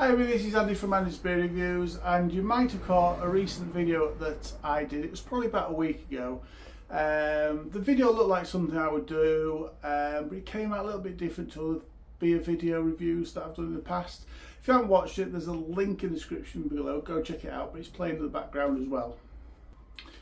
Hi everybody, this is Andy from Andy's Beer Reviews, and you might have caught a recent video that I did. It was probably about a week ago. The video looked like something I would do, but it came out a little bit different to other beer video reviews that I've done in the past. If you haven't watched it, there's a link in the description below, go check it out, but it's playing in the background as well.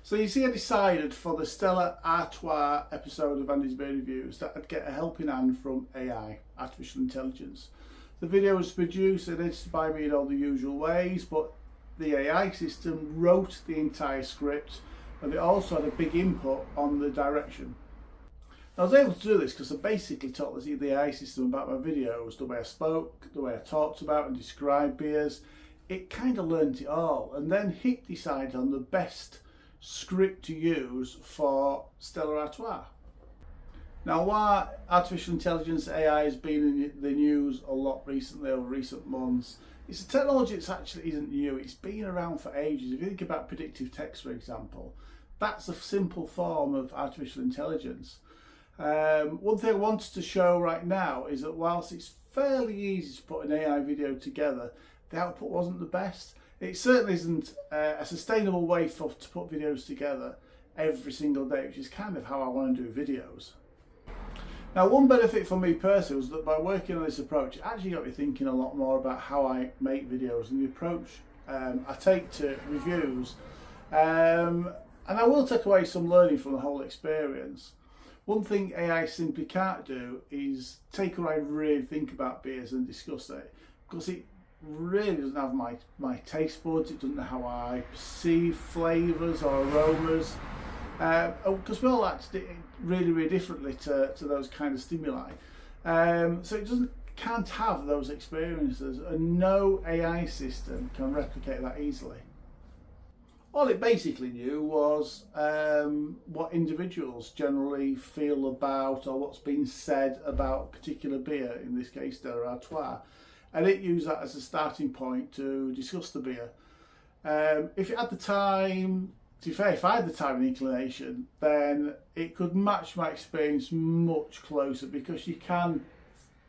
So you see, I decided for the Stella Artois episode of Andy's Beer Reviews that I'd get a helping hand from AI, artificial intelligence. The video was produced and edited by me in all the usual ways, but the AI system wrote the entire script, and it also had a big input on the direction. I was able to do this because I basically taught the AI system about my videos, the way I spoke, the way I talked about and described beers. It kind of learned it all, and then it decided on the best script to use for Stella Artois. Now, while artificial intelligence AI has been in the news a lot recently, over recent months, it's a technology that actually isn't new. It's been around for ages. If you think about predictive text, for example, that's a simple form of artificial intelligence. One thing I wanted to show right now is that whilst it's fairly easy to put an AI video together, the output wasn't the best. It certainly isn't a sustainable way to put videos together every single day, which is kind of how I want to do videos. Now, one benefit for me personally was that by working on this approach, it actually got me thinking a lot more about how I make videos and the approach I take to reviews. And I will take away some learning from the whole experience. One thing AI simply can't do is take what I really think about beers and discuss it, because it really doesn't have my taste buds. It doesn't know how I perceive flavours or aromas. Because we all act really differently to those kind of stimuli, so it can't have those experiences, and no AI system can replicate that easily. All it basically knew was what individuals generally feel about, or what's been said about a particular beer, in this case Stella Artois, and it used that as a starting point to discuss the beer. If it had the time, to be fair, if I had the time and inclination, then it could match my experience much closer, because you can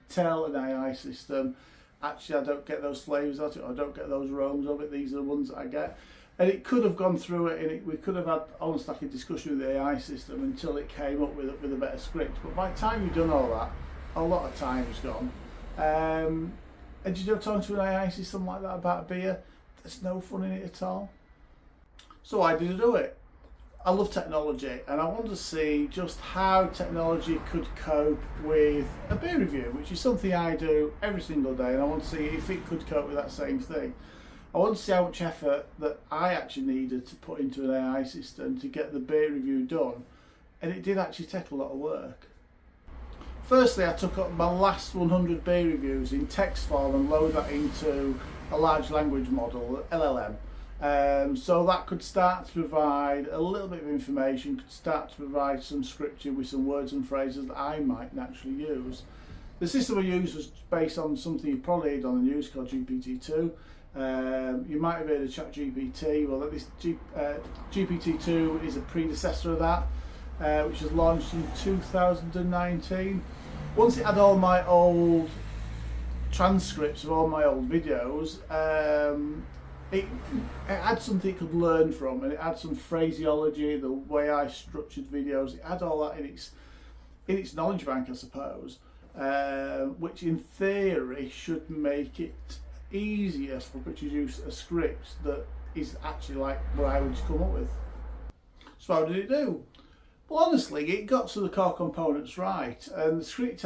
tell an AI system, actually I don't get those flavours out of it, or I don't get those aromas of it, these are the ones that I get. And it could have gone through it, and we could have had almost like a discussion with the AI system until it came up with a better script. But by the time you've done all that, a lot of time's gone. And you talk to an AI system like that about a beer, there's no fun in it at all. So why did I do it? I love technology, and I wanted to see just how technology could cope with a beer review, which is something I do every single day, and I want to see if it could cope with that same thing. I want to see how much effort that I actually needed to put into an AI system to get the beer review done, and it did actually take a lot of work. Firstly, I took up my last 100 beer reviews in text form and loaded that into a large language model, LLM. So that could start to provide a little bit of information, could start to provide some scripting with some words and phrases that I might naturally use. The system I used was based on something you probably heard on the news called GPT-2. You might have heard of ChatGPT. Well, this GPT-2 is a predecessor of that, which was launched in 2019. Once it had all my old transcripts of all my old videos, it had something it could learn from, and it had some phraseology, the way I structured videos. It had all that in its knowledge bank, I suppose, which in theory should make it easier for me to use a script that is actually like what I would come up with. So how did it do? Well, honestly, it got to the core components right, and the script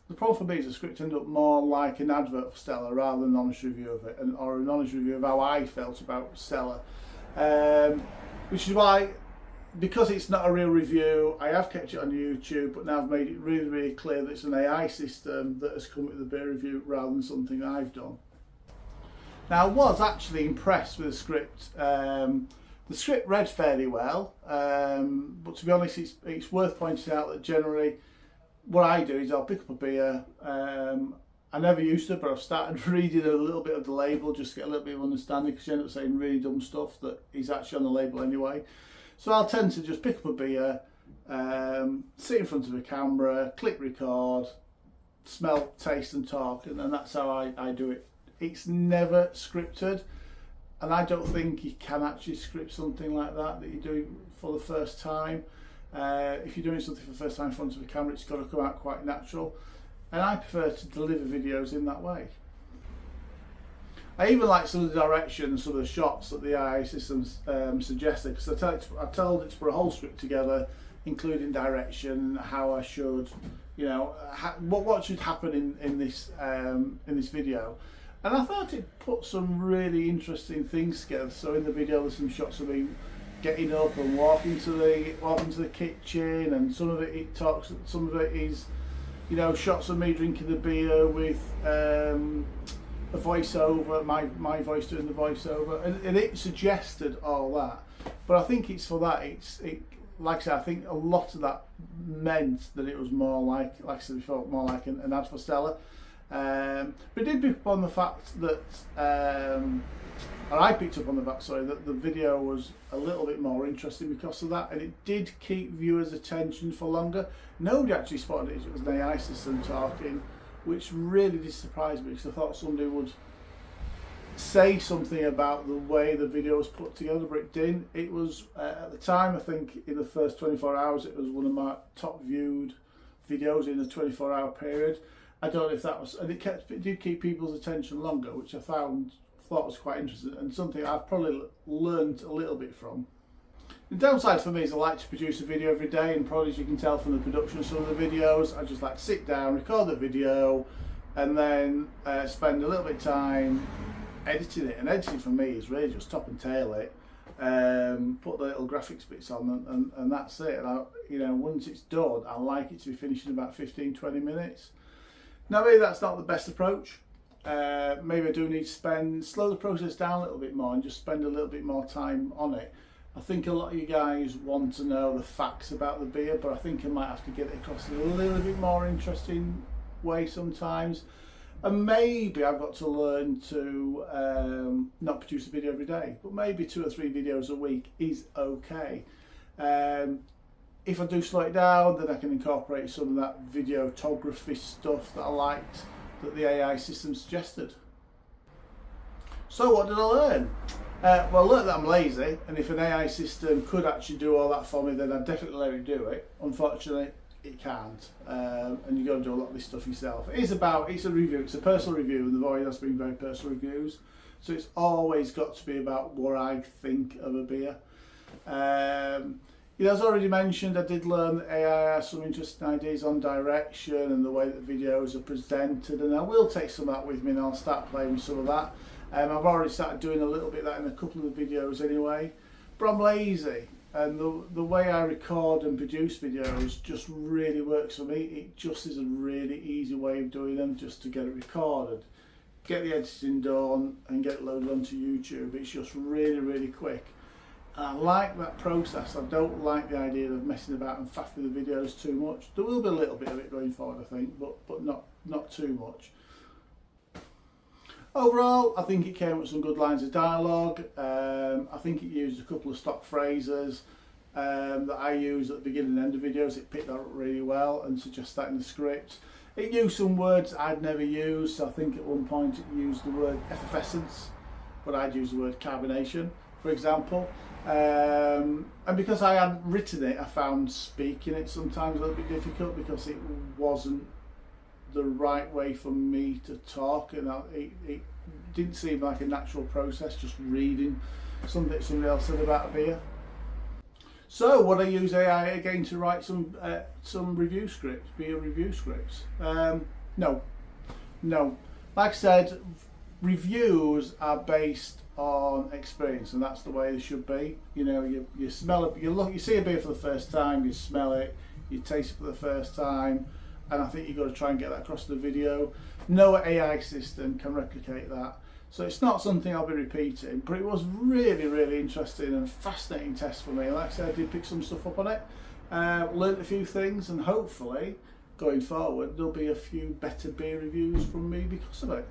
the problem for me is the script ended up more like an advert for Stella rather than an honest review of it, or an honest review of how I felt about Stella. Which is why, because it's not a real review, I have kept it on YouTube, but now I've made it really clear that it's an AI system that has come up with the beer review rather than something I've done. Now, I was actually impressed with the script. The script read fairly well, but to be honest, it's worth pointing out that generally what I do is I'll pick up a beer. I never used to, but I've started reading a little bit of the label just to get a little bit of understanding, because you end up saying really dumb stuff that is actually on the label anyway. So I'll tend to just pick up a beer, sit in front of a camera, click record, smell, taste and talk, and that's how I do it it's never scripted, and I don't think you can actually script something like that you're doing for the first time. If you're doing something for the first time in front of a camera, it's got to come out quite natural, and I prefer to deliver videos in that way. I even like some of the directions, some of the shots that the AI systems suggested, because I told it to put a whole script together, including direction, how I should, you know, what should happen in this video, and I thought it put some really interesting things together. So in the video, there's some shots of me getting up and walking to the kitchen, and some of it talks. Some of it is, you know, shots of me drinking the beer with a voiceover, my voice doing the voiceover, and it suggested all that. But I think it's for that. Like I said, I think a lot of that meant that it was more like I said before, more like an ad for Stella. But it did pick up on the fact that, or I picked up on the fact, sorry, that the video was a little bit more interesting because of that, and it did keep viewers' attention for longer. Nobody actually spotted it. It was an AI system talking, which really did surprise me, because I thought somebody would say something about the way the video was put together, but it didn't. It was, at the time, I think in the first 24 hours, it was one of my top viewed videos in a 24-hour period. I don't know if that was, and it did keep people's attention longer, which I thought was quite interesting, and something I've probably learned a little bit from. The downside for me is I like to produce a video every day, and probably as you can tell from the production of some of the videos, I just like to sit down, record the video, and then spend a little bit of time editing it. And editing for me is really just top and tail it, put the little graphics bits on, and that's it. And you know, once it's done, I like it to be finished in about 15-20 minutes. Now, maybe that's not the best approach. Maybe I do need to slow the process down a little bit more and just spend a little bit more time on it. I think a lot of you guys want to know the facts about the beer, but I think I might have to get it across in a little bit more interesting way sometimes. And maybe I've got to learn to not produce a video every day, but maybe 2 or 3 videos a week is okay. If I do slow it down, then I can incorporate some of that videography stuff that I liked that the AI system suggested. So what did I learn? Well, I learned that I'm lazy, and if an AI system could actually do all that for me, then I'd definitely let it do it. Unfortunately, it can't, and you've got to do a lot of this stuff yourself. It's a review, it's a personal review, and the void has been very personal reviews, so it's always got to be about what I think of a beer. You know, as already mentioned, I did learn that AI has some interesting ideas on direction and the way that videos are presented, and I will take some of that with me, and I'll start playing with some of that. I've already started doing a little bit of that in a couple of the videos anyway, but I'm lazy, and the way I record and produce videos just really works for me. It just is a really easy way of doing them, just to get it recorded, get the editing done, and get it loaded onto YouTube. It's just really, really quick. And I like that process. I don't like the idea of messing about and faffing the videos too much. There will be a little bit of it going forward, I think, but not too much. Overall, I think it came with some good lines of dialogue. I think it used a couple of stock phrases that I use at the beginning and end of videos. It picked that up really well and suggests that in the script. It used some words I'd never used. So I think at one point it used the word effervescence, but I'd use the word carbonation, for example. And because I hadn't written it, I found speaking it sometimes a little bit difficult, because it wasn't the right way for me to talk, and it didn't seem like a natural process, just reading something that somebody else said about a beer. So would I use AI again to write some review scripts, beer review scripts? No. Like I said, reviews are based on experience, and that's the way they should be. You know, you smell it, you see a beer for the first time, you smell it, you taste it for the first time, and I think you've got to try and get that across the video. No AI system can replicate that. So it's not something I'll be repeating, but it was really, really interesting and fascinating test for me. Like I said, I did pick some stuff up on it, learned a few things, and hopefully, going forward, there'll be a few better beer reviews from me because of it.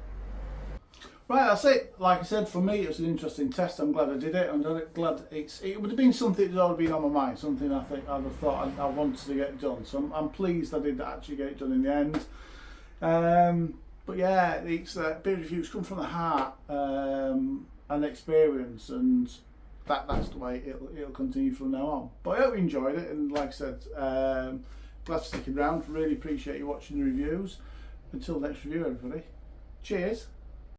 Right, that's it. Like I said, for me, it was an interesting test. I'm glad I did it. I'm glad it would have been something that already been on my mind, something I think I'd have thought I wanted to get done. So I'm pleased I did actually get it done in the end. But yeah, it's beer reviews come from the heart and experience, and that's the way it'll continue from now on. But I hope you enjoyed it, and like I said, glad to stick around. Really appreciate you watching the reviews. Until next review, everybody. Cheers.